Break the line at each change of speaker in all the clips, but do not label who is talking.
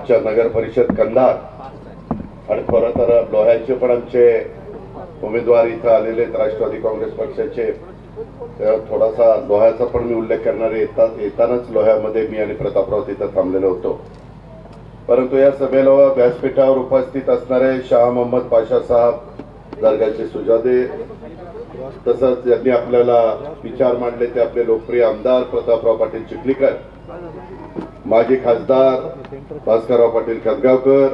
आजच्या नगर परिषद कंधार आणि खरं तर लोह्याचे पण आमचे उमेदवार इथं आलेले आहेत राष्ट्रवादी काँग्रेस पक्षाचे. थोडासा लोह्याचा पण मी उल्लेख करणार आहे. येतानाच लोह्यामध्ये मी आणि प्रतापराव तिथं थांबलेलो होतो. परंतु या सभेला व्यासपीठावर उपस्थित असणारे शाह मोहम्मद पाशा साहेब दर्गाचे सुजादे, तसंच यांनी आपल्याला विचार मांडले ते आपले लोकप्रिय आमदार प्रतापराव पाटील चिखलीकर, माजी खासदार भास्करराव पाटील खतगावकर,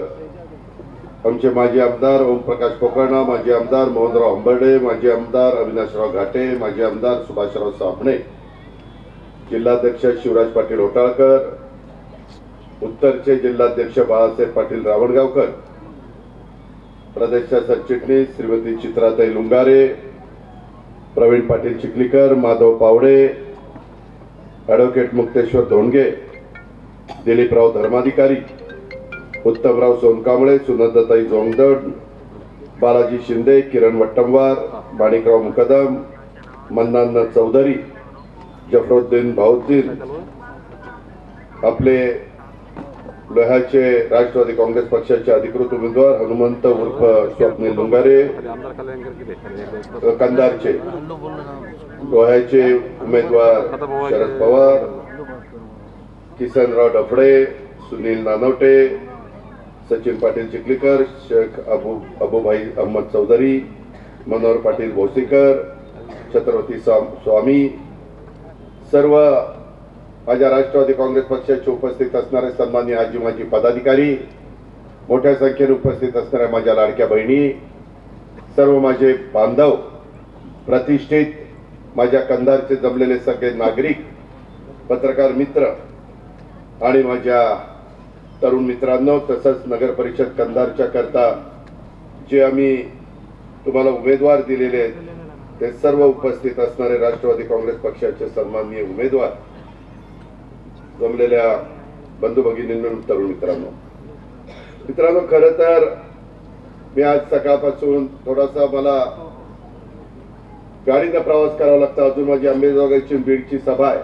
आमचे माजी आमदार ओमप्रकाश कोकर्णा, माजी आमदार मोहनराव अंबर्डे, माजी आमदार अविनाशराव घाटे, माजी आमदार सुभाषराव साबणे, जिल्हाध्यक्ष शिवराज पाटील होटाळकर, उत्तरचे जिल्हाध्यक्ष बाळासाहेब पाटील रावणगावकर, प्रदेशच्या सरचिटणीस श्रीमती चित्राताई लुंगारे, प्रवीण पाटील चिखलीकर, माधव पावडे, ॲडव्होकेट मुक्तेश्वर धोंडगे, दिलीपराव धर्माधिकारी, उत्तमराव सोनकांबळे, सुनंदाताई जोंगदड, बालाजी शिंदे, किरण वट्टमवार, माणिकराव मुकदम, मन्नान चौधरी, जफरुद्दीन भाऊद्दीन, आपले लोह्याचे राष्ट्रवादी काँग्रेस पक्षाचे अधिकृत उमेदवार हनुमंत उर्फ स्वप्नील लुंगारे, कंधारचे लोह्याचे उमेदवार शरद पवार, किसनराव डफडे, सुनील नानवटे, सचिन पाटील चिखलीकर, शेख अबूभाई अहमद चौधरी, मनोहर पाटील भोसीकर, छत्रपती स्वामी, सर्व माझ्या राष्ट्रवादी काँग्रेस पक्षाचे उपस्थित असणारे सन्माननीय आजी माजी पदाधिकारी, मोठ्या संख्येने उपस्थित असणाऱ्या माझ्या लाडक्या बहिणी, सर्व माझे बांधव, प्रतिष्ठित माझ्या कंधारचे जमलेले सगळे नागरिक, पत्रकार मित्र आणि माझ्या तरुण मित्रांनो, तसंच नगर परिषद कंधारच्या करता जे आम्ही तुम्हाला उमेदवार दिलेले आहेत ते सर्व उपस्थित असणारे राष्ट्रवादी काँग्रेस पक्षाचे सन्माननीय उमेदवार, जमलेल्या बंधू भगिनींनो, तरुण मित्रांनो, खरं तर मी आज सकाळपासून थोडासा मला गाडीने प्रवास करावा लागतो. अजून माझी अंबेजोगाईची बीडची सभा आहे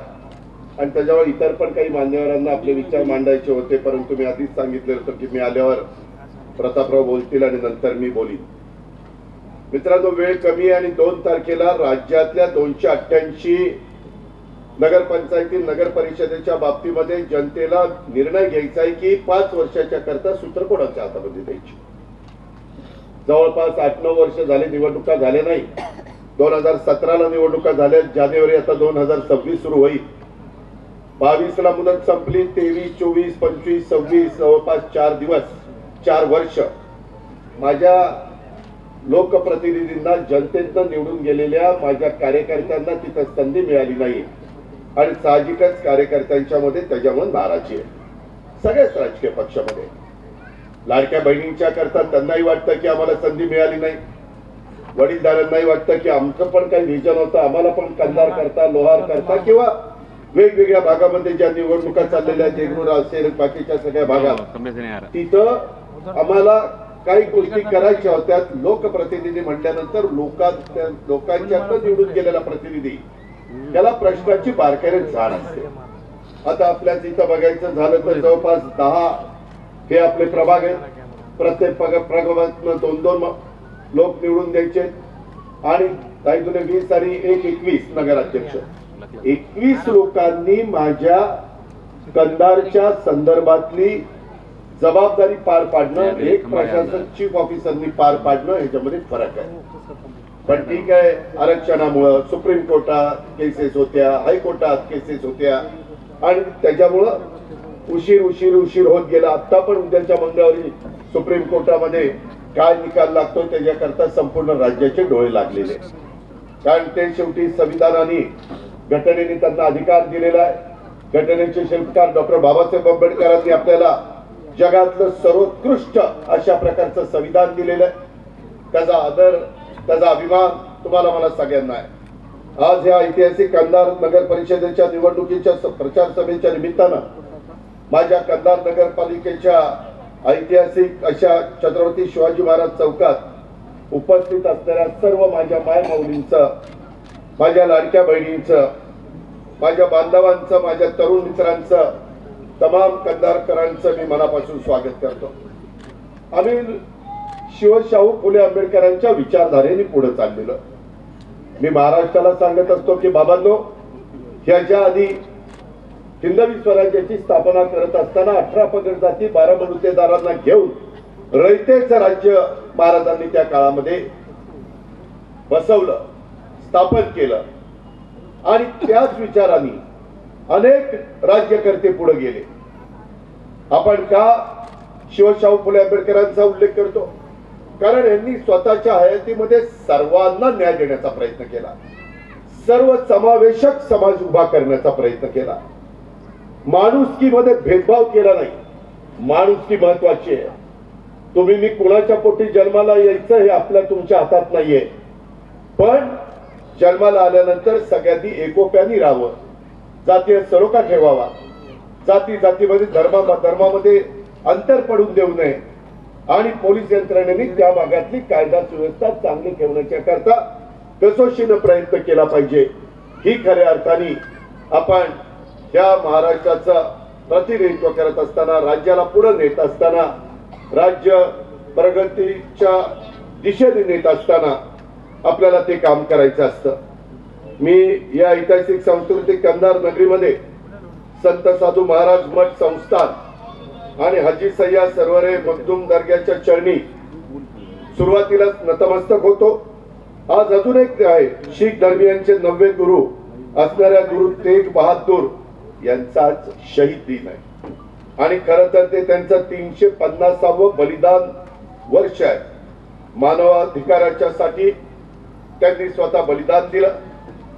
आणि त्याच्यावर इतर पण काही मान्यवरांना आपले विचार मांडायचे होते. परंतु मी आधीच सांगितले होतं की मी आल्यावर प्रतापराव बोलतील आणि नंतर मी बोलीन. मित्रांनो, वेळ कमी आहे आणि 2 तारखेला राज्यातल्या 288 नगरपंचायती नगर परिषदेच्या बाबतीमध्ये जनतेला निर्णय घ्यायचा आहे की 5 वर्षाच्या करता सूत्र कोणाच्या हातामध्ये द्यायची. जवळपास 8-9 वर्ष झाले निवडणुका झाल्या नाही. 2017ला निवडणुका झाल्या, जानेवारी आता 2026 सुरू होईल. 22ला मुदत संपली, 23, 24, 25, 26 जवळपास 4 दिवस, 4 वर्ष माझ्या लोकप्रतिनिधींना, जनतेतनं निवडून गेलेल्या माझ्या कार्यकर्त्यांना तिथं संधी मिळाली नाही आणि साहजिकच कार्यकर्त्यांच्या मध्ये त्याच्यामुळे नाराजी आहे सगळ्याच राजकीय पक्षामध्ये. लाडक्या बहिणींच्या करता त्यांनाही वाटतं की आम्हाला संधी मिळाली नाही, वडीलधाऱ्यांनाही वाटतं की आमचं पण काही व्हिजन होतं, आम्हाला पण कंधार करता, लोहार करता किंवा वेगवेगळ्या भागामध्ये ज्या निवडणुका चाललेल्या देगलूर असेल, बाकीच्या सगळ्या भागात तिथं आम्हाला काही गोष्टी करायच्या होत्या. लोकप्रतिनिधी म्हटल्यानंतर लोकांच्यातनं निवडून गेलेला प्रतिनिधी, त्याला प्रश्नाची बारकाईने जाण असते. आता आपल्या इथं बघायचं झालं तर जवळपास 10 हे आपले प्रभाग आहेत. प्रत्येक प्रभागातनं 2-2 लोक निवडून द्यायचे आणि काही 20 आणि 21 नगराध्यक्ष. 21 लोकांनी माझ्या कंधारच्या संदर्भातली जबाबदारी पार पाडणं, एक प्रशासन चीफ ऑफिसरनी पार पाडणं, याच्यामध्ये फरक आहे. पण ठीक आहे, आरक्षणामुळं सुप्रीम कोर्टात केसेस होत्या, हायकोर्टात केसेस होत्या आणि त्याच्यामुळं उशीर होत गेला. आता पण उद्याच्या मंगळवारी सुप्रीम कोर्टामध्ये काय निकाल लागतो त्याच्याकरता संपूर्ण राज्याचे डोळे लागलेले, कारण ते शेवटी संविधानाने, घटनेने त्यांना अधिकार दिलेला आहे. घटनेचे शिल्पकार डॉक्टर बाबासाहेब आंबेडकरांनी आपल्याला जगातलं सर्वोत्कृष्ट अशा प्रकारचं संविधान दिलेलं आहे. त्याचा आदर, त्याचा अभिमान तुम्हाला मला सगळ्यांना आहे. आज या ऐतिहासिक कंधार नगर परिषदेच्या निवडणुकीच्या प्रचार सभेच्या निमित्तानं माझ्या कंधार नगरपालिकेच्या ऐतिहासिक अशा छत्रपती शिवाजी महाराज चौकात उपस्थित असणाऱ्या सर्व माझ्या मायमाऊलींचं, माझ्या लाडक्या बहिणींचं, माझ्या बांधवांचं, माझ्या तरुण मित्रांचं तमाम कंधारकरांचं मी मनापासून स्वागत करतो. आम्ही शिवशाहू फुले आंबेडकरांच्या विचारधारेने पुढे चाललेलो. मी महाराष्ट्राला सांगत असतो की बाबांनो, ह्याच्या आधी हिंदवी स्वराज्याची स्थापना करत असताना 18 पगड जाती 12 बलुतेदारांना घेऊन रयतेचं राज्य महाराजांनी त्या काळामध्ये बसवलं, स्थापन केलं. आणि त्याच विचारांनी अनेक राज्यकर्ते पुढे गेले. आपण का शिवशाहू फुले आंबेडकरांचा उल्लेख करतो? कारण यांनी स्वतःच्या हयातीमध्ये सर्वांना न्याय देण्याचा प्रयत्न केला, सर्व समावेशक समाज उभा करण्याचा प्रयत्न केला. माणुसकीमध्ये भेदभाव केला नाही. माणुसकी महत्वाची आहे. तुम्ही मी कुणाच्या पोटी जन्माला यायचं हे आपल्या तुमच्या हातात नाहीये, पण जन्माला आल्यानंतर सगळ्यांनी एकोप्याने राहावं, जातीय सलोखा ठेवावा, जाती जातीमध्ये धर्मामध्ये अंतर पडून देऊ नये आणि पोलीस यंत्रणेने त्या भागातली कायदा सुव्यवस्था चांगली ठेवण्याच्या करता कसोशीने प्रयत्न केला पाहिजे. ही खऱ्या अर्थाने आपण या महाराष्ट्राचं प्रतिनिधित्व करत असताना, राज्याला पुढे नेत असताना, राज्य प्रगतीच्या दिशेने नेत असताना आपल्याला ते काम करायचं असतं. मी या ऐतिहासिक सांस्कृतिक कंधार नगरीमध्ये संत साधू महाराज मठ संस्थान आणि हाजी सय्यद सरवरे मखदूम दर्ग्याच्या चरणी सुरुवातीलाच नतमस्तक होतो. आज अजून एक आहे, शीख धर्मियांचे 90 गुरु असणाऱ्या गुरु तेग बहादूर यांचा शहीद दिन आहे. आणि खरं तर ते त्यांचं 350वे बलिदान वर्ष आहे. मानवाधिकाराच्या साठी त्यांनी स्वतः बलिदान दिलं.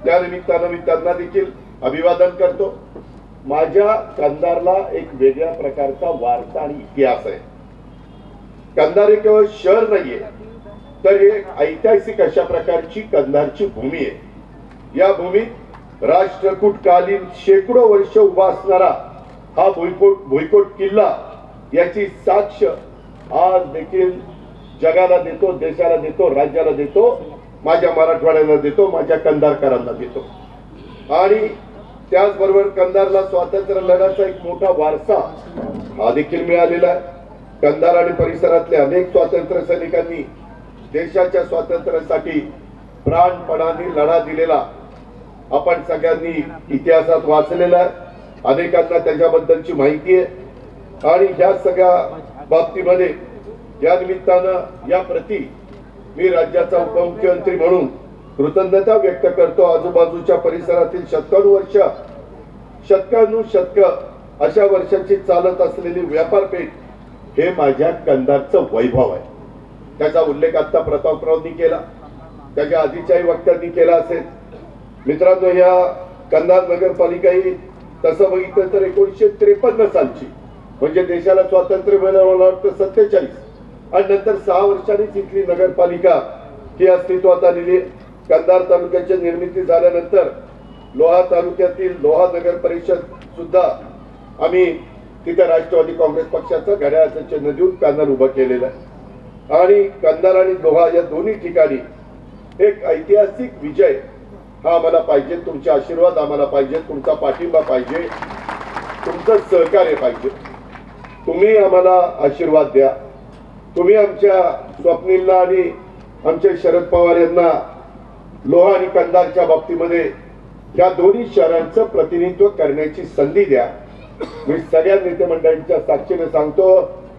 त्या निमित्तानं मी त्यांना देखील अभिवादन करतो. माझ्या कंधारला एक वेगळ्या प्रकारचा वारसा आणि इतिहास आहे. कंधार हे केवळ शहर नाहीये, तर एक ऐतिहासिक अशा प्रकारची कंधारची भूमी आहे. या भूमीत राष्ट्रकूटकालीन शेकडो वर्ष उभा असणारा हा भुईकोट किल्ला याची साक्ष आज देखील जगाला देतो, देशाला देतो, राज्याला देतो, माझ्या मराठवाड्याला देतो, माझ्या कंधारकरांना देतो. आणि त्याचबरोबर कंधारला स्वातंत्र्य लढ्याचा एक मोठा वारसा हा देखील मिळालेला आहे. कंधार आणि परिसरातल्या अनेक स्वातंत्र्य सैनिकांनी देशाच्या स्वातंत्र्यासाठी प्राणपणाने लढा दिलेला आपण सगळ्यांनी इतिहासात वाचलेला आहे. अनेकांना त्याच्याबद्दलची माहिती आहे. आणि ह्या सगळ्या बाबतीमध्ये या निमित्तानं या प्रती मी राज्याचा उपमुख्यमंत्री म्हणून कृतज्ञता व्यक्त करतो. आजूबाजूच्या परिसरातील शतकानुशतक अशा वर्षाची चालत असलेली व्यापारपेठ हे माझ्या कंधारचं वैभव आहे. त्याचा उल्लेख आता प्रतापरावांनी केला, त्याच्या आधीच्याही वक्त्यांनी केला असेल. मित्रांनो, या कंधार नगरपालिका ही तसं बघितलं तर 1953 सालची, म्हणजे देशाला स्वातंत्र्य मिळालं मला वाटतं 47, आणि नंतर 6 वर्षांनीच इथली नगरपालिका ही अस्तित्वात आलेली. कंधार तालुक्याची निर्मिती झाल्यानंतर लोहा तालुक्यातील लोहा नगर परिषद सुद्धा आम्ही तिथे राष्ट्रवादी काँग्रेस पक्षाचं घड्याळाचं चिन्ह देऊन पॅनल उभं केलेलं आहे. आणि कंधार आणि लोहा या दोन्ही ठिकाणी एक ऐतिहासिक विजय हा आम्हाला पाहिजे. तुमचे आशीर्वाद आम्हाला पाहिजे, तुमचा पाठिंबा पाहिजे, तुमचं सहकार्य पाहिजे. तुम्ही आम्हाला आशीर्वाद द्या. तुम्ही आमच्या स्वप्नीलला आणि आमच्या शरद पवार यांना लोहा आणि कंधारच्या बाबतीमध्ये या दोन्ही शहरांचं प्रतिनिधित्व करण्याची संधी द्या. मी सगळ्या नेते मंडळींच्या साक्षीने सांगतो,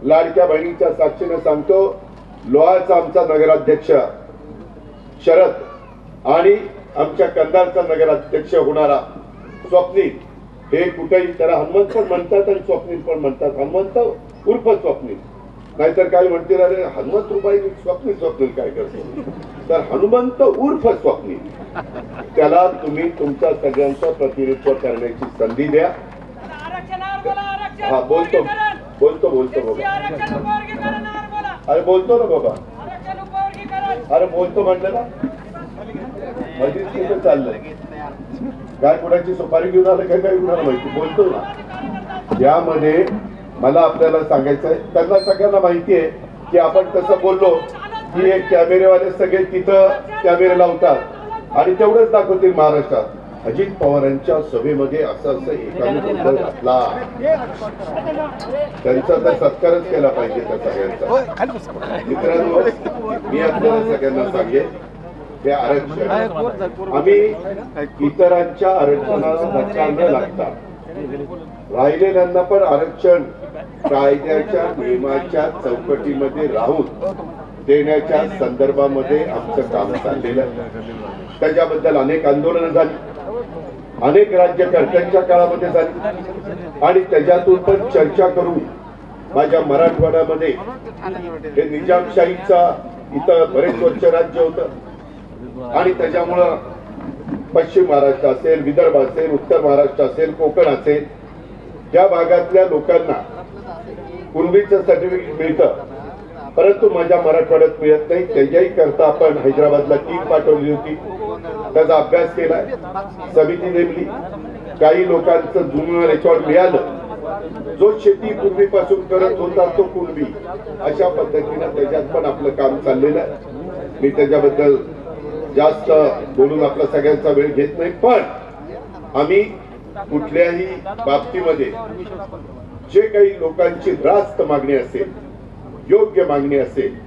लाडक्या बहिणीच्या साक्षीने सांगतो, लोहाचा आमचा नगराध्यक्ष शरद आणि आमच्या कंधारचा नगराध्यक्ष होणारा स्वप्नील, हे कुठेही त्याला हनुमंत पण म्हणतात आणि स्वप्नील पण म्हणतात. हनुमंत उर्फ स्वप्नील, नाहीतर काय म्हणतील, अरे हनुमंत रुपाई स्वप्नील काय करतो, तर हनुमंत उर्फ स्वप्नील, त्याला तुम्ही तुमच्या सगळ्यांचं प्रतिनिधित्व करण्याची संधी द्या. हा बोलतो बाबा, अरे बोलतो ना बाबा, अरे बोलतो म्हणलं ना, मधीच तिथं चाललंय काय, कुणाची सुपारी घेऊन आलं काय, काय कुणाला माहिती, बोलतो ना. यामध्ये मला आपल्याला सांगायचं आहे, त्यांना सगळ्यांना माहिती आहे की आपण तसं बोललो की एक कॅमेरेवाले सगळे तिथं कॅमेरे लावतात आणि तेवढंच दाखवतील महाराष्ट्रात. अजित पवारांच्या सभेमध्ये असं एकाने गोंधळ घातला, त्यांचा तर सत्कारच केला पाहिजे त्या सगळ्यांचा. मित्रांनो, मी आपल्याला सगळ्यांना सांगेन, हे आरक्षण आम्ही इतरांच्या आरक्षणाला धक्का न लागता राहिलेल्यांना पण आरक्षण कायद्याच्या नियमाच्या चौकटीमध्ये राहून देण्याच्या संदर्भामध्ये आमचं काम चाललेलं आहे. त्याच्याबद्दल अनेक आंदोलनं झाली, अनेक राज्यकर्त्यांच्या काळामध्ये झाली आणि त्याच्यातून पण चर्चा करून माझ्या मराठवाड्यामध्ये हे निजामशाहीचा इथं बरेच वर्ष राज्य होतं आणि त्याच्यामुळं पश्चिम महाराष्ट्र असेल, विदर्भ असेल, उत्तर महाराष्ट्र असेल, कोकण असेल, या भागातल्या लोकांना कुणबीचं सर्टिफिकेट मिळतं, परंतु माझ्या मराठवाड्यात मिळत नाही. त्याच्याही करता आपण हैदराबादला टीम पाठवली होती, त्याचा अभ्यास केलाय, समिती नेमली, काही लोकांचं जुनं रेकॉर्ड मिळालं, जो शेती पूर्वीपासून करत होता तो कुणबी, अशा पद्धतीनं त्याच्यात पण आपलं काम चाललेलं आहे. मी त्याच्याबद्दल जास्त बोलून आपला सगळ्यांचा वेळ घेत नाही, पण आम्ही कुठल्याही बाबतीमध्ये जे काही लोकांची रास्त मागणी असेल, योग्य मागणी असेल,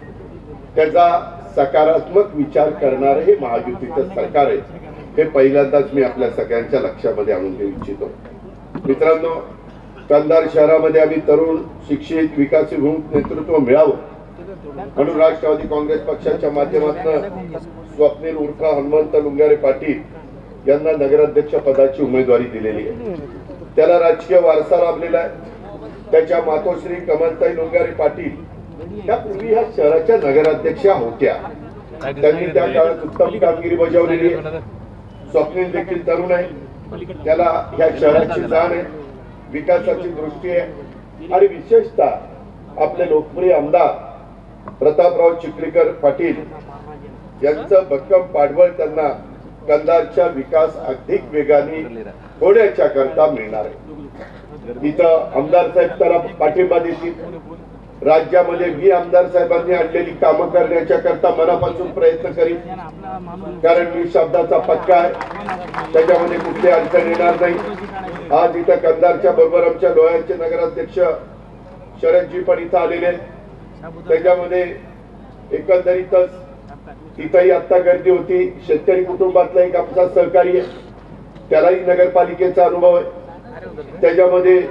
त्याचा सकारात्मक विचार करणारे हे महायुतीचं सरकार आहे, हे पहिल्यांदाच मी आपल्या सगळ्यांच्या लक्षामध्ये आणून देऊ इच्छितो. मित्रांनो, कंधार शहरामध्ये आम्ही तरुण शिक्षित विकासीभिमुख नेतृत्व मिळावं म्हणून राष्ट्रवादी काँग्रेस पक्षाच्या माध्यमातून स्वप्नील उर्फ हनुमंत लुंगारे पाटील यांना नगराध्यक्ष पदाची उमेदवारी दिलेली आहे. त्याला राजकीय वारसा लाभलेला आहे. त्याच्या मातोश्री कमलताई लुंगारे पाटील त्यापूर्वी ह्या शहराच्या नगराध्यक्षा होत्या. त्यांनी त्या काळात उत्तम कामगिरी बजावलेली आहे. स्वप्नील देखील तरुण आहे, त्याला ह्या शहराची जाण आहे, विकासाची दृष्टी आहे आणि विशेषतः आपले लोकप्रिय आमदार प्रतापराव चिखलीकर पाटील यांचं भक्कम पाठबळ त्यांना कंधारच्या विकास अधिक वेगाने होण्याच्या करता मिळणार आहे. इथं आमदार साहेब त्याला पाठिंबा देतील. राज्यामध्ये मी आमदार साहेबांनी आणलेली कामं करण्याच्या करता मनापासून प्रयत्न करीन, कारण मी शब्दाचा पक्का आहे, त्याच्यामध्ये कुठली अडचण येणार नाही. आज इथं कंधारच्या बरोबर आमच्या लोह्याचे नगराध्यक्ष शरदजी पण इथं आलेले, त्याच्यामध्ये एकंदरीतच तिथंही आता गर्दी होती. शेतकरी कुटुंबातला एक आमचा सहकारी आहे, त्यालाही नगरपालिकेचा अनुभव आहे. त्याच्यामध्ये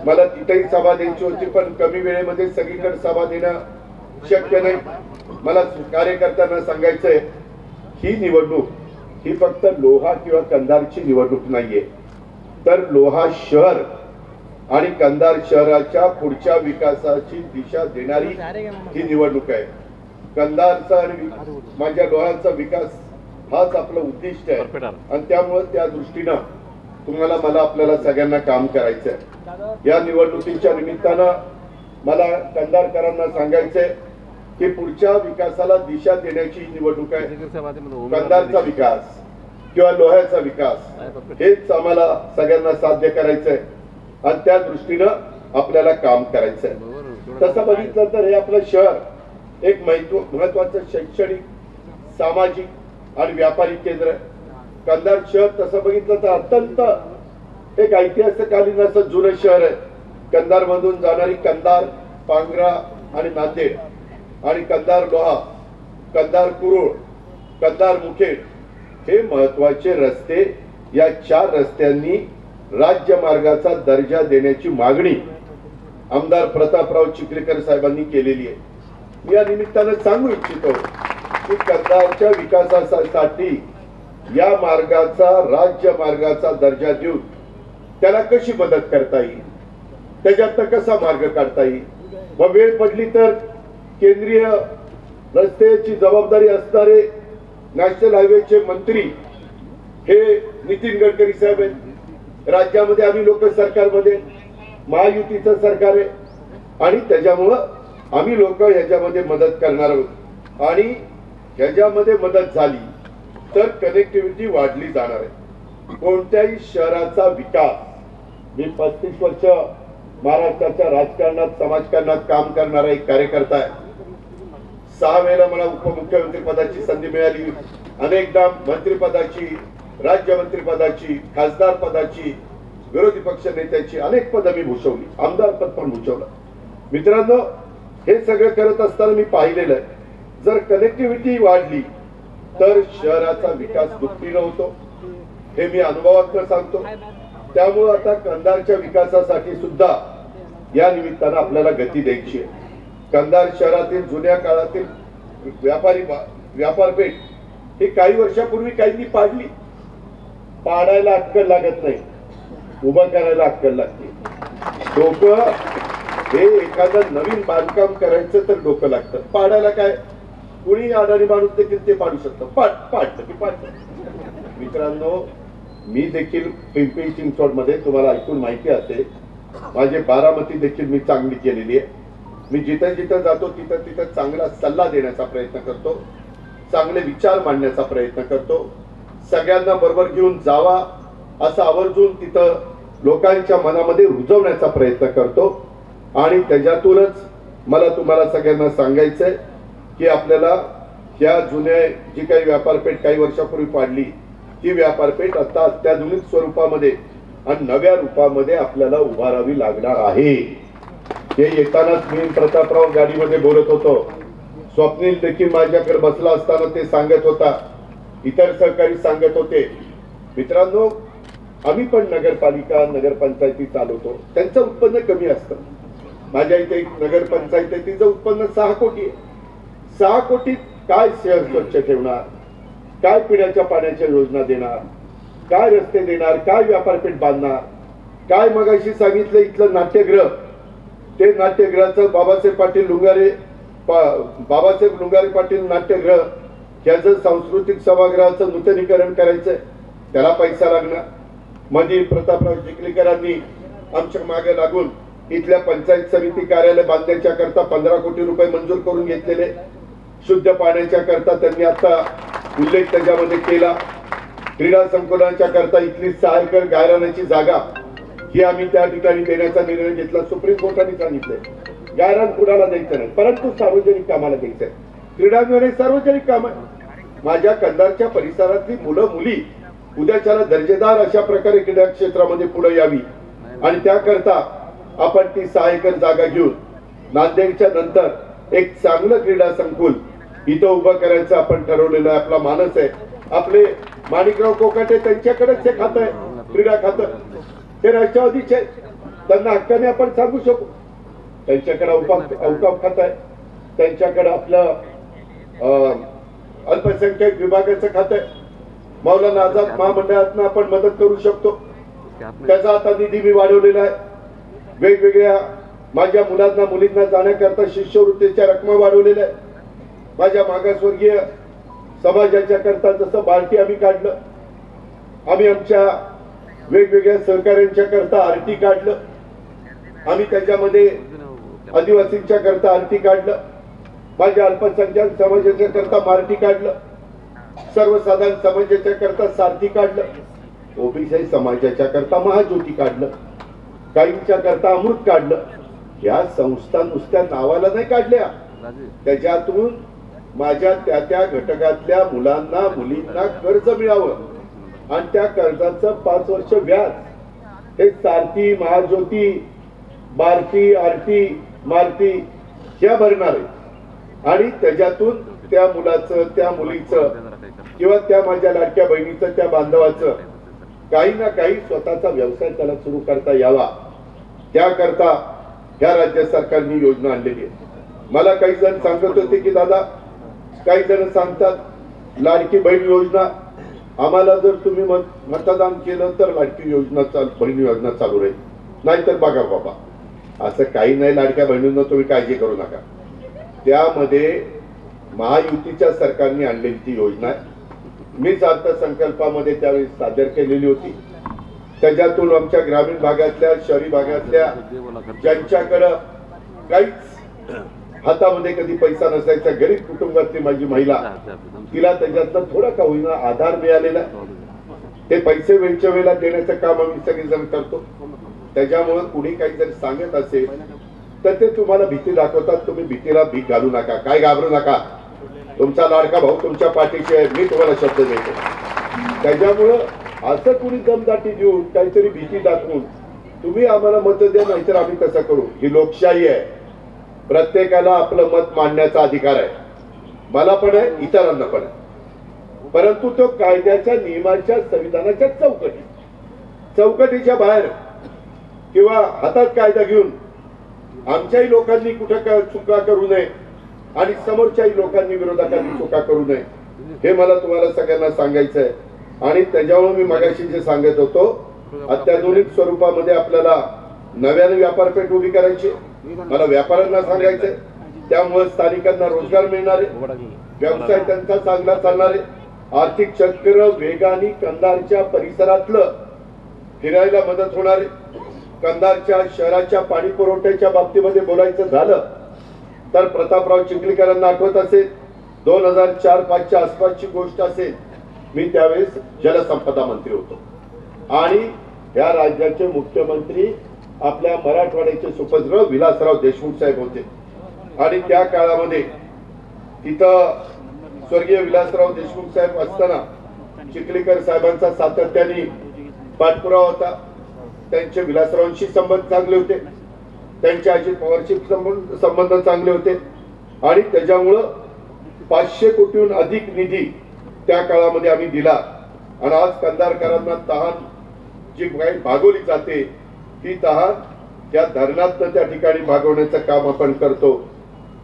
मला तिथेही सभा द्यायची होती, पण कमी वेळेमध्ये सगळीकडे सभा देणं शक्य नाही. मला कार्यकर्त्यांना सांगायचंय, ही निवडणूक ही फक्त लोहा किंवा कंधारची निवडणूक नाहीये, तर लोहा शहर आणि कंधार शहराच्या पुढच्या विकासाची दिशा देणारी ही निवडणूक आहे. कंधारचा आणि माझ्या लोह्याचा विकास हाच आपलं उद्दिष्ट आहे आणि त्यामुळे त्या दृष्टीनं तुम्हाला मला आपल्याला सगळ्यांना काम करायचं आहे. या निवडणुकीच्या निमित्तानं मला कंधारकरांना सांगायचंय की पुढच्या विकासाला दिशा देण्याची ही निवडणूक आहे. कंधारचा विकास किंवा लोह्याचा विकास हेच आम्हाला सगळ्यांना साध्य करायचंय आणि त्या दृष्टीनं आपल्याला काम करायचंय. तसं बघितलं तर हे आपलं शहर एक महत्वाचं शैक्षणिक, सामाजिक आणि व्यापारी केंद्र आहे. कंधार शहर तसं बघितलं तर अत्यंत एक ऐतिहासिककालीन असं जुनं शहर आहे. कंधार मधून जाणारी कंधार, पांगरा आणि नांदेड आणि कंधार लोहा, कंधार कुरुळ, कंधार मुखेड हे महत्वाचे रस्ते, या 4 रस्त्यांनी राज्य मार्गाचा दर्जा देण्याची मागणी आमदार प्रतापराव चिखलीकर साहेबांनी केलेली आहे. मी या निमित्तानं सांगू इच्छितो की कंधारच्या विकासासाठी या मार्गाचा राज्य मार्गाचा दर्जा देऊन त्याला कशी मदत करता येईल, त्याच्यात कसा मार्ग काढता येईल. व वेळ पडली तर केंद्रीय रस्त्याची जबाबदारी असणारे नॅशनल हायवेचे मंत्री हे नितीन गडकरी साहेब आहेत. राज्यामध्ये आम्ही लोक सरकारमध्ये महायुतीचं सरकार आहे आणि त्याच्यामुळं आम्ही लोक ह्याच्यामध्ये मदत करणार आहोत आणि ह्याच्यामध्ये मदत झाली तर कनेक्टिव्हिटी वाढली जाणार आहे. कोणत्याही शहराचा विकास, मी 35 वर्ष महाराष्ट्राच्या राजकारणात, समाजकारणात काम करणारा एक कार्यकर्ता आहे. 6 वेळेला मला उपमुख्यमंत्री पदाची संधी मिळाली, अनेकदा मंत्रिपदाची राज्यमंत्री पदाची, खासदार पदाची, विरोधी पक्ष नेत्याची अनेक पदं मी भूषवली, आमदार पद पण भूषवलं. मित्रांनो, हे सगळं करत असताना मी पाहिलेलं आहे, जर कनेक्टिव्हिटी वाढली तर शहराचा विकास दुपटीनं होतो. हे मी अनुभवातून सांगतो. त्यामुळे आता कंधारच्या विकासासाठी सुद्धा या निमित्तानं आपल्याला गती द्यायची आहे. कंधार शहरातील जुन्या काळातील व्यापारपेठ ही काही वर्षापूर्वी काहींनी पाडली. पाडायला अक्कल लागत नाही, उभं करायला अक्कल लागते. डोकं हे एखादं नवीन बांधकाम करायचं तर डोकं लागतं. पाडायला काय, कुणी अडाणी माणूस देखील ते पाडू शकतं. पाडलं की पाडलं. मित्रांनो, मी देखील पिंपरी चिंचवड मध्ये तुम्हाला ऐकून माहिती असेल, माझे बारामती देखील मी चांगली केलेली आहे. मी जिथं जिथं जातो तिथं तिथं चांगला सल्ला देण्याचा प्रयत्न करतो, चांगले विचार मांडण्याचा प्रयत्न करतो, सगळ्यांना बरोबर घेऊन जावा असं आवर्जून तिथं लोकांच्या मनामध्ये रुजवण्याचा प्रयत्न करतो. आणि त्याच्यातूनच मला तुम्हाला सगळ्यांना सांगायचंय की आपल्याला या जुन्या जी काही व्यापारपेठ काही वर्षापूर्वी पाडली, ती व्यापारपेठ आता अत्याधुनिक स्वरूपामध्ये आणि नव्या रूपामध्ये आपल्याला उभारावी लागणार आहे. हे येतानाच मी प्रतापराव गाडीमध्ये बोलत होतो. स्वप्नील देखील माझ्याकडे बसला असताना ते सांगत होता, इतर सहकारी सांगत होते. मित्रांनो, आम्ही पण नगरपालिका नगरपंचायती चालवतो, त्यांचं उत्पन्न कमी असतं. माझ्या इथे एक नगरपंचायत आहे, तिचं उत्पन्न 6 कोटी आहे. 6 कोटीत काय शहर स्वच्छ ठेवणार, काय पिण्याच्या पाण्याच्या योजना देणार, काय रस्ते देणार, काय व्यापारपेठ बांधणार, काय मगाशी सांगितलं इथलं नाट्यगृह, ते नाट्यगृहाचं बाबासाहेब लुंगारे पाटील नाट्यगृह याचं सांस्कृतिक सभागृहाचं नूतनीकरण करायचंय, त्याला पैसा लागणार. मध्ये प्रतापराव चिखलीकरांनी आमच्या मागे लागून इथल्या पंचायत समिती कार्यालय बांधण्याच्या करता 15 कोटी रुपये मंजूर करून घेतलेले. शुद्ध पाण्याच्या करता त्यांनी आता उल्लेख त्याच्यामध्ये केला. क्रीडा संकुलाच्या करता इथली 6 एकर गायरानाची जागा ही आम्ही त्या ठिकाणी देण्याचा निर्णय घेतला. सुप्रीम कोर्टाने सांगितलंय गायरान कुणाला द्यायचं नाही, परंतु सार्वजनिक कामाला द्यायचंय. क्रीडांगण हे सार्वजनिक काम आहे. माझ्या कंधारच्या परिसरातली मुलं मुली उद्याच्याला दर्जेदार अशा प्रकारे क्रीडा क्षेत्रामध्ये पुढे यावी आणि त्याकरता आपण ती 6 एकर जागा घेऊन नांदेडच्या नंतर एक चांगलं क्रीडा संकुल इथं उभं करायचं आपण ठरवलेलं आहे. आपला मानस आहे. आपले माणिकराव कोकाटे त्यांच्याकडेच हे खातं आहे, क्रीडा खातं. ते राष्ट्रवादीचे, त्यांना हक्काने आपण सांगू शकू. त्यांच्याकडे अवकाश खातं आहे, त्यांच्याकडे आपलं अल्पसंख्याक विभागाचं खातं आहे. मौलाना आझाद महामंडळातनं आपण मदत करू शकतो. त्याचा आता निधी मी वाढवलेला आहे. वेगवेगळ्या माझ्या मुलांना मुलींना जाण्याकरता शिष्यवृत्तीच्या रकमा वाढवलेल्या आहेत. माझ्या मागासवर्गीय समाजाच्या करता जसं बार्टी आम्ही काढलं, आम्ही आमच्या वेगवेगळ्या सहकार्यांच्या करता आरटी काढलं, आम्ही त्याच्यामध्ये आदिवासींच्या करता आरटी काढलं, माझ्या अल्पसंख्याक समाजाच्या करता मारटी काढलं, सर्वसाधारण समाजाच्या करता सारथी काढलं, ओबीसी समाजाच्या करता महाज्योती काढलं, काहींच्या करता अमृत काढलं. या संस्था नुसत्या नावाला नाही काढल्या, त्याच्यातून माझ्या त्या घटकातल्या मुलांना मुलींना कर्ज मिळावं आणि त्या कर्जाचं 5 वर्ष व्याज हे सारथी, महाज्योती, बार्टी, आरटी, मारती ह्या भरणार आहे. आणि त्याच्यातून त्या मुलाचं, त्या मुलीचं किंवा त्या माझ्या लाडक्या बहिणीचं, त्या बांधवाचं काही ना काही स्वतःचा व्यवसाय त्याला सुरू करता यावा, त्याकरता ह्या राज्य सरकारने योजना आणलेली आहे. मला काही जण सांगत होते की दादा, काही जण सांगतात लाडकी बहीण योजना, आम्हाला जर तुम्ही मतदान केलं तर लाडकी योजना बहीण योजना चालू राहील, नाहीतर बघा बाबा असं काही नाही. लाडक्या बहिणींना तुम्ही काळजी करू नका. त्यामध्ये महायुतीच्या सरकारने आणलेली ती योजना आहे. मीच अर्थसंकल्पामध्ये त्यावेळी सादर केलेली होती. त्याच्यातून आमच्या ग्रामीण भागातल्या, शहरी भागातल्या ज्यांच्याकडं काहीच हातामध्ये कधी पैसा नसायचा, गरीब कुटुंबातली माझी महिला, तिला त्याच्यातनं थोडा का होईना आधार मिळालेला. ते पैसे वेळच्या वेळेला देण्याचं काम आम्ही सगळेजण करतो. त्याच्यामुळे कुणी काही जर सांगत असेल तर ते तुम्हाला भीती दाखवतात. तुम्ही भीतीला भीक घालू नका, काय घाबरू नका. तुमचा लाडका भाऊ तुमच्या पाठीशी आहे, मी तुम्हाला शब्द देतो. त्याच्यामुळं असं कुणी दमदाटी देऊन काहीतरी भीती दाखवून तुम्ही आम्हाला मत द्या नाहीतर आम्ही कसं करू, ही लोकशाही आहे. प्रत्येकाला आपलं मत मांडण्याचा अधिकार आहे, मला पण आहे, इतरांना पण आहे. परंतु तो कायद्याच्या नियमाच्या संविधानाच्या चौकटीच्या बाहेर किंवा हातात कायदा घेऊन आमच्याही लोकांनी कुठं चुका करू नये आणि समोरच्याही लोकांनी विरोधकांनी चुका करू नये, हे मला तुम्हाला सगळ्यांना सांगायचं आहे. आणि त्याच्यामुळे मी मगाशी जे सांगत होतो, अत्याधुनिक स्वरूपामध्ये आपल्याला नव्याने व्यापारपेठ उभी करायची, मला व्यापाऱ्यांना सांगायचंय. त्यामुळे स्थानिकांना रोजगार मिळणार आहे, व्यवसाय त्यांचा चांगला चालणार आहे, आर्थिक चक्र वेगाने कंधारच्या परिसरातलं फिरायला मदत होणार आहे. कंधारच्या शहराच्या पाणी पुरवठ्याच्या बाबतीमध्ये बोलायचं झालं तर प्रतापराव चिखलीकरांना आठवत असेल, 2004-5च्या आसपासची गोष्ट असेल, मी त्यावेळेस जलसंपदा मंत्री होतो आणि या राज्याचे मुख्यमंत्री आपल्या मराठवाड्याचे सुपुत्र विलासराव देशमुख साहेब होते. आणि त्या काळामध्ये तिथं स्वर्गीय विलासराव देशमुख साहेब असताना चिखलीकर साहेबांचा सातत्याने पाठपुरावा होता. त्यांचे विलासरावांशी संबंध चांगले होते, त्यांच्या अजित पवारशी संबंध चांगले होते आणि त्याच्यामुळं 500 कोटीहून अधिक निधी त्या काळामध्ये आम्ही दिला. आणि आज कंधारकरांना तहान जी काही भागवली जाते ती तहान त्या धरणातनं त्या ठिकाणी भागवण्याचं काम आपण करतो.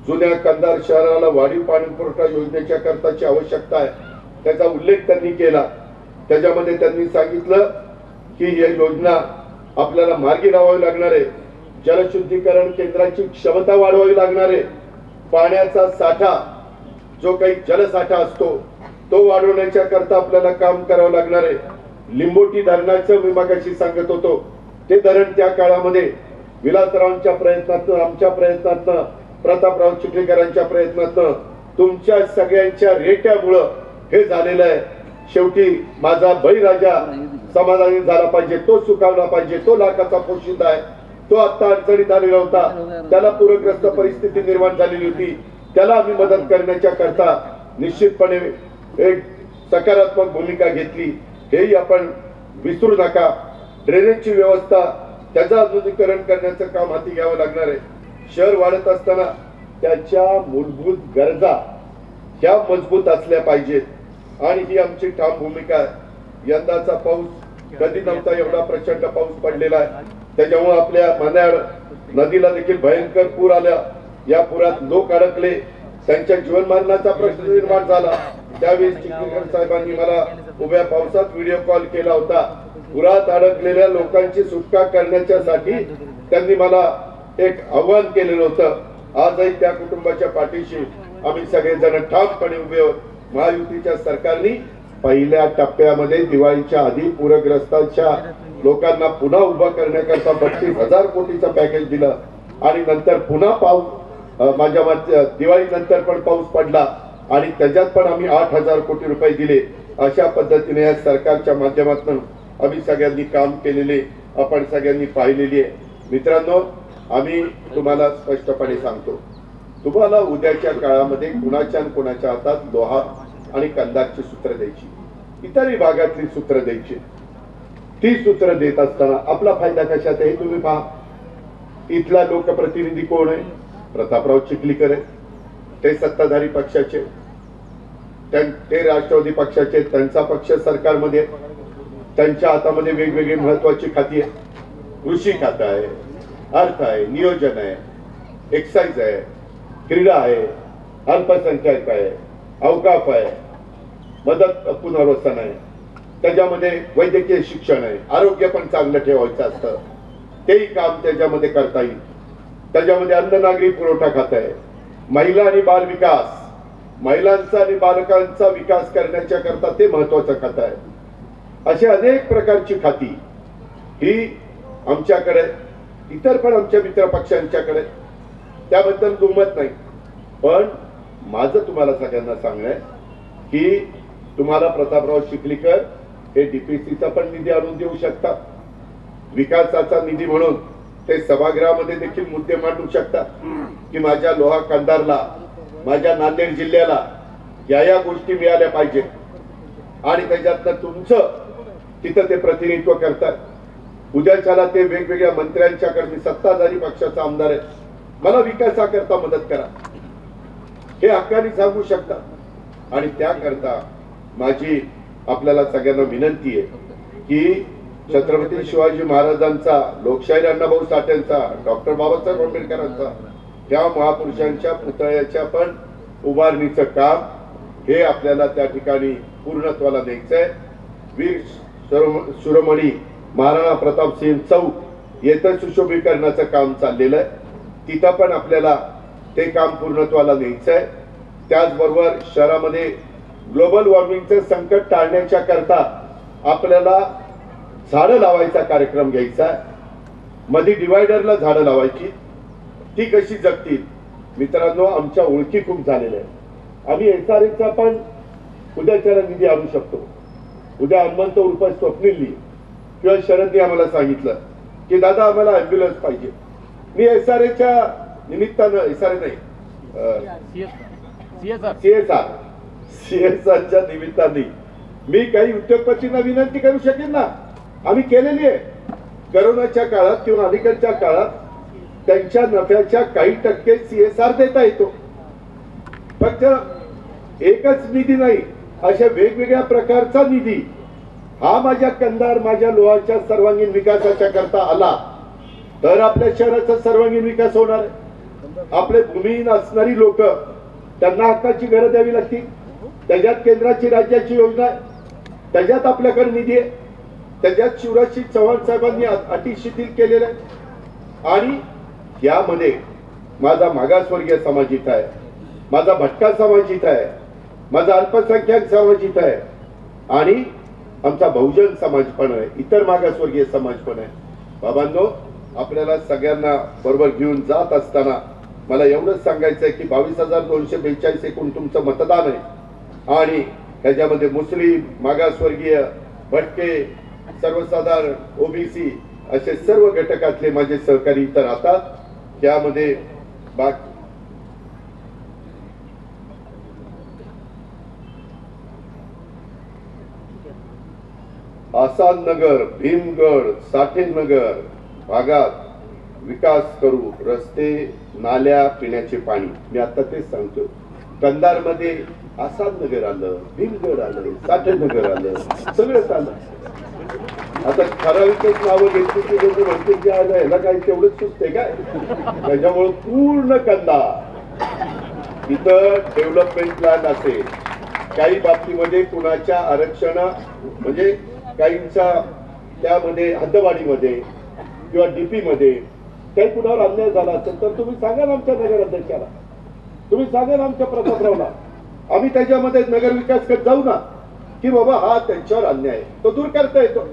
जुन्या कंधार शहराला वाढीव पाणी पुरवठा योजनेच्या करताची आवश्यकता आहे, त्याचा उल्लेख त्यांनी केला. त्याच्यामध्ये त्यांनी सांगितलं की ही योजना आपल्याला मार्गी लावावी लागणार आहे, जलशुद्धीकरण केंद्राची क्षमता वाढवावी लागणार आहे, पाण्याचा साठा जो काही जलसाठा असतो तो वाढवण्याच्या करता आपल्याला काम करावं लागणार आहे. लिंबोटी धरणाचं मी मगाशी सांगत होतो, ते धरण त्या काळामध्ये विलासरावांच्या प्रयत्नातून, आमच्या प्रयत्नातून, प्रतापराव चिखलीकरांच्या प्रयत्नातून, तुमच्या सगळ्यांच्या रेट्यामुळं हे झालेलं आहे. शेवटी माझा बळीराजा समाधानी झाला पाहिजे, तो सुखावला पाहिजे, तो लाखाचा पोशिंदा आहे, तो आता अडचणीत आलेला होता, त्याला पूरग्रस्त परिस्थिती निर्माण झालेली होती, त्याला आम्ही मदत करण्याच्या करता निश्चितपणे एक सकारात्मक भूमिका घेतली, हेही आपण विसरू नका. ड्रेनेजची व्यवस्था, त्याचं आधुनिकीकरण करण्याचं काम हाती घ्यावं लागणार आहे. शहर वाढत असताना त्याच्या मूलभूत गरजा ह्या मजबूत असल्या पाहिजेत आणि ही आमची ठाम भूमिका आहे. यंदाचा पाऊस कधी नव्हता एवढा प्रचंड पाऊस पडलेला आहे, त्याच्यामुळे आपल्या मन्याड नदीला देखील भयंकर पूर आला. या पुरात लोक अडकले, त्यांच्या जीवनमानाचा प्रश्न निर्माण झाला. त्यावेळेस चिखलीकर साहेबांनी मला उभ्या पावसात व्हिडिओ कॉल केला होता. पुरात अडकलेल्या लोकांची सुटका करण्यासाठी त्यांनी मला एक आव्हान केलेलं होतं. आजही त्या कुटुंबाच्या पाठीशी आम्ही सगळेजण ठामपणे उभे आहोत. महायुतीच्या सरकारने पहिल्या टप्प्यामध्ये दिवाळीच्या आधी पूरग्रस्तांच्या लोकांना पुन्हा उभा करण्याकरता 32,000 कोटीचं पॅकेज दिलं आणि नंतर पुन्हा पाऊस माझ्या दिवाळी नंतर पण पाऊस पडला आणि त्याच्यात पण आम्ही 8,000 कोटी रुपये दिले. अशा पद्धतीने या सरकारच्या माध्यमातून आम्ही सगळ्यांनी काम केलेले आपण सगळ्यांनी पाहिलेली आहे. मित्रांनो, आम्ही तुम्हाला स्पष्टपणे सांगतो, तुम्हाला उद्याच्या काळामध्ये कुणाच्या हातात लोहा आणि कंदारची सूत्र द्यायची, इतरही भागातली सूत्र द्यायची. ती सूत्र देत असताना आपला फायदा कशात आहे तुम्ही पहा. इथला लोकप्रतिनिधी कोण आहे? प्रतापराव चिखलीकर आहे. ते सत्ताधारी पक्षाचे, ते राष्ट्रवादी पक्षाचे, त्यांचा पक्ष सरकारमध्ये, त्यांच्या हातामध्ये वेगवेगळी महत्वाची खाती आहे. कृषी खातं आहे, अर्थ आहे, नियोजन आहे, एक्साइज आहे, क्रीडा आहे, अल्पसंख्याक आहे, अवकाफ आहे, मदत पुनर्वसन आहे, त्याच्यामध्ये वैद्यकीय शिक्षण आहे, आरोग्य पण चांगलं ठेवायचं असतं, तेही काम त्याच्यामध्ये करता येईल. त्याच्यामध्ये अन्न नागरी पुरवठा खातं आहे, महिला आणि बाल विकास, महिलांचा आणि बालकांचा विकास करण्याच्या करता ते महत्वाचं खातं आहे. अशी अनेक प्रकारची खाती ही आमच्याकडे, इतर पण आमच्या मित्र पक्षांच्याकडे, त्याबद्दल दुमत नाही. पण माझं तुम्हाला सगळ्यांना सांगणं आहे की तुम्हाला प्रतापराव चिखलीकर हे डीपीसीचा पण निधी आणून देऊ शकतात, विकासाचा निधी म्हणून ते सभागृहामध्ये देखील मुद्दे मांडू शकतात की माझ्या लोहा कंधारला, माझ्या नांदेड जिल्ह्याला या गोष्टी मिळाल्या पाहिजेत. आणि त्याच्यातनं तुमचं तिथं ते प्रतिनिधित्व करतात. उद्याच्याला ते वेगवेगळ्या मंत्र्यांच्याकडे, मी सत्ताधारी पक्षाचा आमदार आहे, मला विकासाकरता मदत करा हे हक्काने सांगू शकता. आणि त्याकरता माझी आपल्याला सगळ्यांना विनंती आहे की छत्रपती शिवाजी महाराजांचा, लोकशाहीर अण्णाभाऊ साठेंचा, डॉक्टर बाबासाहेब आंबेडकरांचा, त्या महापुरुषांच्या पुतळ्याच्या पण उभारणीचं काम हे आपल्याला त्या ठिकाणी पूर्णत्वाला न्यायचंय. वीर शिरोमणी महाराणा प्रताप सिंह चौक येथे सुशोभीकरणाचं काम चाललेलं आहे, तिथं पण आपल्याला ते काम पूर्णत्वाला न्यायचंय. त्याचबरोबर शहरामध्ये ग्लोबल वॉर्मिंगचं संकट टाळण्याच्या करता आपल्याला झाडं लावायचा कार्यक्रम घ्यायचा आहे. मध्ये डिवायडरला झाडं लावायची, ती कशी जगतील. मित्रांनो, आमच्या ओळखी खूप झालेल्या आहेत. आम्ही एसआरएचा पण उद्याच्याला निधी आणू शकतो. उद्या हनुमंत उर्फ स्वप्नीलनी किंवा शरदने आम्हाला सांगितलं की दादा आम्हाला अँब्युलन्स पाहिजे. मी एसआरएच्या निमित्तानं, एसआरए नाही, सीएसआरच्या निमित्ताने मी काही उद्योगपतींना विनंती करू शकेन ना. आम्ही केलेली आहे. करोनाच्या काळात किंवा अलीकडच्या काळात त्यांच्या नफ्याच्या काही टक्के सीएसआर देता येतो. फक्त एकच निधी नाही, अशा वेगवेगळ्या प्रकारचा निधी हा माझ्या कंधार, माझ्या लोहाच्या सर्वांगीण विकासाच्या करता आला तर आपल्या शहराचा सर्वांगीण विकास होणार आहे. आपले भूमिहीन असणारी लोक, त्यांना हक्काची घरं द्यावी लागतील. त्याच्यात केंद्राची, राज्याची योजना आहे, त्याच्यात आपल्याकडे निधी आहे, त्याच्यात शिवराजसिंह चव्हाण साहेबांनी अटी शिथिल केलेल्या आहेत. आणि यामध्ये माझा मागासवर्गीय समाज इथं आहे, माझा भटका समाज इथं आहे, माझा अल्पसंख्याक समाज इथं आहे आणि आमचा बहुजन समाज पण आहे, इतर मागासवर्गीय समाज पण आहे. बाबांनो, आपल्याला सगळ्यांना बरोबर घेऊन जात असताना मला एवढंच सांगायचं आहे की 22,242 एकूण तुमचं मतदान आहे आणि त्याच्यामध्ये मुस्लिम, मागासवर्गीय, भटके, सर्वसाधारण, ओबीसी असे सर्व घटकातले माझे सहकारी इतर राहतात. त्यामध्ये आसाद नगर, भीमगड, साठेनगर भागात विकास करू. रस्ते, नाल्या, पिण्याचे पाणी. मी आता तेच सांगतो, कंधारमध्ये आसाद नगर आलं, भीमगड आलं, साठेनगर आलं, सगळंच आलं. आता ठराविकच नावं घेतली की लोक म्हणते की आलं, ह्याला काय तेवढंच सुचते काय. त्याच्यामुळे पूर्ण कंधार इथं डेव्हलपमेंट प्लॅन असेल. काही बाबतीमध्ये कुणाच्या आरक्षण म्हणजे काहींच्या त्यामध्ये हद्दवाढीमध्ये किंवा डीपी मध्ये काही कुणावर अन्याय झाला असेल तर तुम्ही सांगा ना आमच्या नगराध्यक्षाला, तुम्ही सांगा ना आमच्या प्रतापरावला. आम्ही त्याच्यामध्ये नगर विकास करत जाऊ ना की बाबा हा त्यांच्यावर अन्याय आहे, तो दूर करता येतो,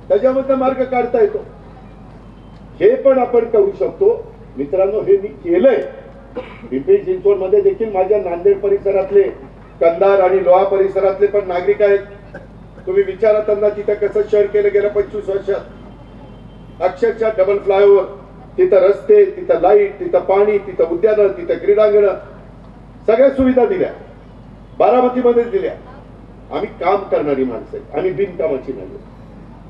त्याच्यामध्ये मार्ग काढता येतो. हे पण आपण करू शकतो. मित्रांनो, हे मी केलंय. पिंपरी चिंचवड मध्ये देखील माझ्या नांदेड परिसरातले, कंधार आणि लोहा परिसरातले पण नागरिक आहेत. तुम्ही विचारा त्यांना तिथं कसं शहर केलं गेलं 25 वर्षात. अक्षरशः डबल फ्लायओव्हर, तिथं रस्ते, तिथं लाईट, तिथं पाणी, तिथं उद्यानं, तिथं क्रीडांगण, सगळ्या सुविधा दिल्या, बारामतीमध्ये दिल्या. आम्ही काम करणारी माणसं आहे, आम्ही बिनकामाची नाही.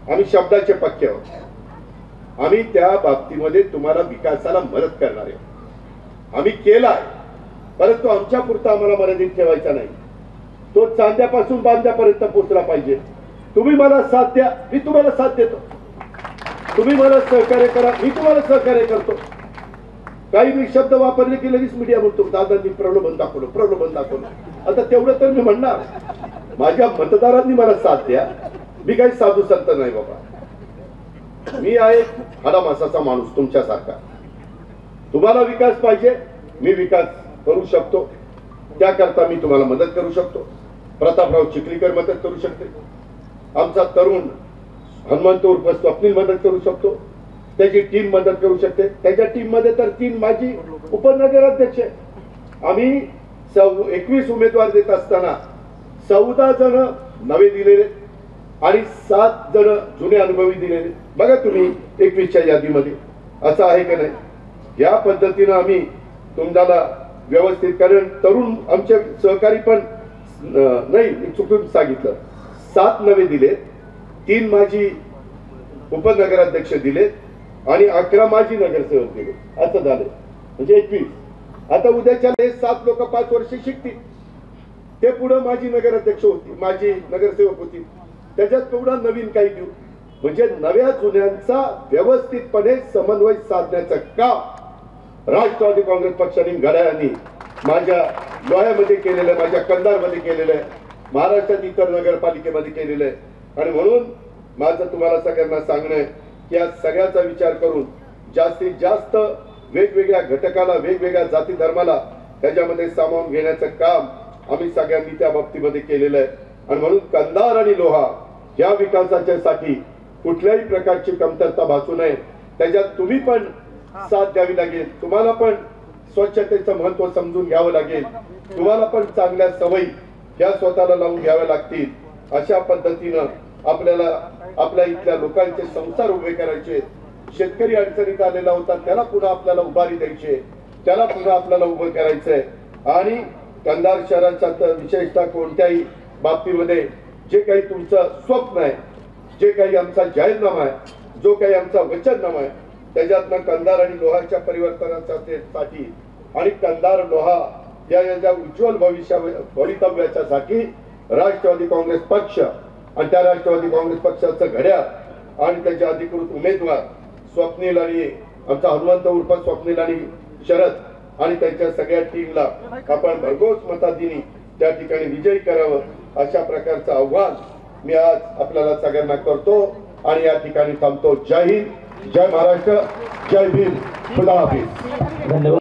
आम्ही शब्दाचे पक्के आहोत. आम्ही त्या बाबतीमध्ये तुम्हाला विकासाला मदत करणार आहे. आम्ही केलाय, परंतु आमच्या पुरता आम्हाला मर्यादित ठेवायचा नाही. तो चांद्यापासून बांद्यापर्यंत पोहोचला पाहिजे. तुम्ही मला साथ द्या, मी तुम्हाला साथ देतो. तुम्ही मला सहकार्य करा, मी तुम्हाला सहकार्य करतो. काही मी शब्द वापरले की लगेच मीडिया म्हणतो दादांनी प्रलोभन दाखवलं, प्रलोभन दाखवलं. आता तेवढं तर मी म्हणणार, माझ्या मतदारांनी मला साथ द्या. मी काही साधू संत नाही बाबा. मी आहे हाडामासाचा माणूस तुमच्यासारखा. तुम्हाला विकास पाहिजे, मी विकास करू शकतो. त्याकरता मी तुम्हाला मदत करू शकतो. प्रतापराव चिखलीकर मदत करू शकते. आमचा तरुण हनुमंत उर्फ स्वप्नील मदत करू शकतो. त्याची टीम मदत करू शकते. त्याच्या टीम मध्ये तर 3 माझी उपनगराध्यक्ष आहे. आम्ही 21 उमेदवार देत असताना 14 जण नवे दिलेले आणि 7 जण जुने अनुभवी दिलेले. बघा तुम्ही 21च्या यादीमध्ये असं आहे का नाही. या पद्धतीनं आम्ही तुम्हाला व्यवस्थित, कारण तरुण आमचे सहकारी पण नाही, मी चुकून सांगितलं, 7 नवे दिलेत, 3 माजी उपनगराध्यक्ष दिलेत आणि 11 माजी नगरसेवक दिले, असं झालं. म्हणजे 21. आता उद्याच्या 7 लोक 5 वर्ष शिकतील, ते पुढे माजी नगराध्यक्ष होती, माजी नगरसेवक होती, त्याच्यात पुढे नवीन काही देऊ. म्हणजे नव्या जुन्यांचा व्यवस्थितपणे समन्वय साधण्याचं काम राष्ट्रवादी काँग्रेस पक्षाने घड्याळांनी माझ्या लोह्यामध्ये केलेलं आहे, माझ्या कंधारमध्ये केलेलं आहे, महाराष्ट्रात इतर नगरपालिकेमध्ये केलेलं आहे. आणि म्हणून माझं तुम्हाला सगळ्यांना सांगणं आहे की या सगळ्याचा विचार करून जास्तीत जास्त वेगवेगळ्या घटकाला, वेगवेगळ्या जाती धर्माला त्याच्यामध्ये सामावून घेण्याचं काम आम्ही सगळ्यांनी त्या बाबतीमध्ये केलेलं आहे. आणि म्हणून कंधार आणि लोहा या विकासाच्यासाठी कुठल्याही प्रकारची कमतरता भासू नये, त्याच्यात तुम्ही पण साथ द्यावी लागेल, तुम्हाला पण स्वच्छतेचं महत्व समजून घ्यावं लागेल, तुम्हाला पण चांगल्या सवयी या स्वतःला लावून घ्याव्या लागतील. अशा पद्धतीनं आपल्याला आपल्या इथल्या लोकांचे संसार उभे करायचे. शेतकरी अडचणीत आलेला होता, त्याला पुन्हा आपल्याला उभारी द्यायची, त्याला पुन्हा आपल्याला उभं करायचंय. आणि कंधार शहराच्या विशेषतः कोणत्याही बाबतीमध्ये जे काही तुमचं स्वप्न आहे, जे काही आमचा जाहीरनामा आहे, जो काही आमचा वचननामा आहे, त्याच्यातनं कंधार आणि लोहाच्या परिवर्तनासाठी आणि कंधार लोहा या उज्ज्वल भवितव्याच्यासाठी राष्ट्रवादी काँग्रेस पक्ष आणि त्या राष्ट्रवादी काँग्रेस पक्षाचं घड्याळ आणि त्याचे अधिकृत उमेदवार स्वप्नील आणि आमचा हनुमंत उर्फ स्वप्नील आणि शरद आणि त्यांच्या सगळ्या टीमला आपण भरघोस मताधिनी त्या ठिकाणी विजयी करावं, अशा प्रकारचं आव्हान मी आज आपल्याला सगळ्यांना करतो आणि या ठिकाणी थांबतो. जय हिंद, जय महाराष्ट्र, जय भीम, खुदा हाफिज. धन्यवाद.